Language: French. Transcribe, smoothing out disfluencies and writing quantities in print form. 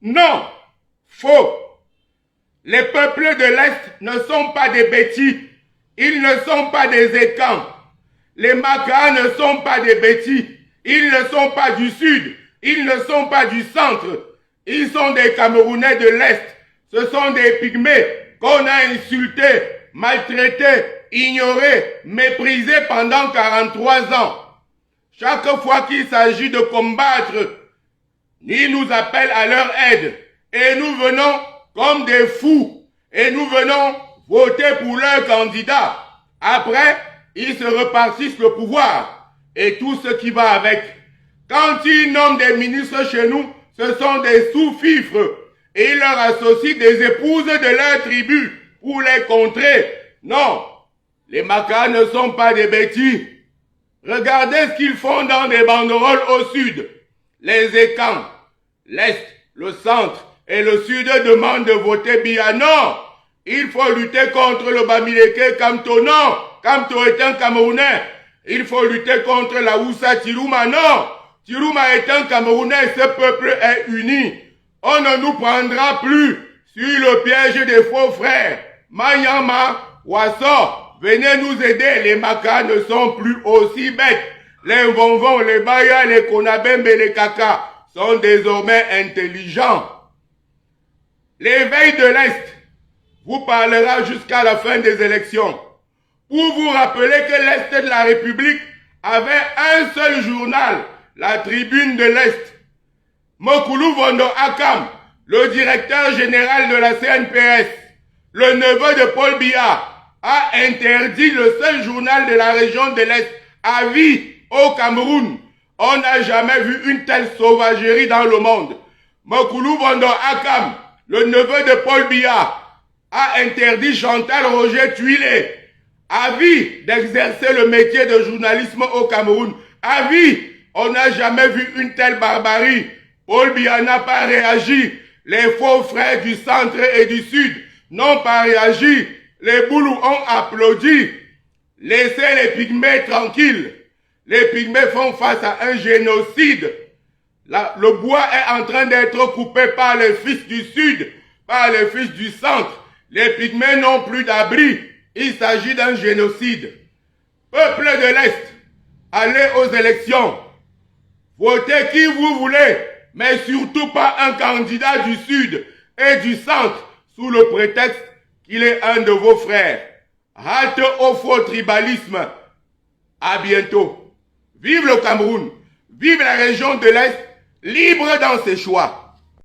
Non, faux. Les peuples de l'Est ne sont pas des bêtis. Ils ne sont pas des écans. Les Makas ne sont pas des bêtis. Ils ne sont pas du Sud. Ils ne sont pas du centre. Ils sont des Camerounais de l'Est. Ce sont des pygmées qu'on a insultés, maltraités, ignorés, méprisés pendant 43 ans. Chaque fois qu'il s'agit de combattre, ils nous appellent à leur aide. Et nous venons comme des fous. Et nous venons voter pour leur candidat. Après, ils se repartissent le pouvoir. Et tout ce qui va avec. Quand ils nomment des ministres chez nous, ce sont des sous-fifres. Et ils leur associent des épouses de leur tribu pour les contrer. Non, les Makas ne sont pas des bêtis. Regardez ce qu'ils font dans des banderoles au sud. Les écans, l'Est, le centre et le sud demandent de voter Biya. Non, il faut lutter contre le Bamileke Kamto. Non, Kamto est un Camerounais. Il faut lutter contre la Houssa Tirouma. Non, Tirouma est un Camerounais. Ce peuple est uni. On ne nous prendra plus sur le piège des faux frères. Mayama, Wasso, venez nous aider. Les Makas ne sont plus aussi bêtes. Les Vonvon, les Baya, les Konabembe et les Kaka sont désormais intelligents. L'éveil de l'Est vous parlera jusqu'à la fin des élections pour vous rappeler que l'Est de la République avait un seul journal, la Tribune de l'Est. Mokulu Vondo Akam, le directeur général de la CNPS, le neveu de Paul Biya, a interdit le seul journal de la région de l'Est à vie au Cameroun. On n'a jamais vu une telle sauvagerie dans le monde. Mokulu Vondo Akam, le neveu de Paul Biya, a interdit Chantal Roger Tuilé à vie d'exercer le métier de journalisme au Cameroun. À vie, on n'a jamais vu une telle barbarie. Paul Biya n'a pas réagi. Les faux frères du centre et du sud n'ont pas réagi. Les Boulous ont applaudi. Laissez les pygmées tranquilles. Les pygmées font face à un génocide. Le bois est en train d'être coupé par les fils du sud, par les fils du centre. Les pygmées n'ont plus d'abri. Il s'agit d'un génocide. Peuple de l'Est, allez aux élections. Votez qui vous voulez, mais surtout pas un candidat du sud et du centre sous le prétexte qu'il est un de vos frères. Halte au faux tribalisme. À bientôt. Vive le Cameroun. Vive la région de l'Est, libre dans ses choix.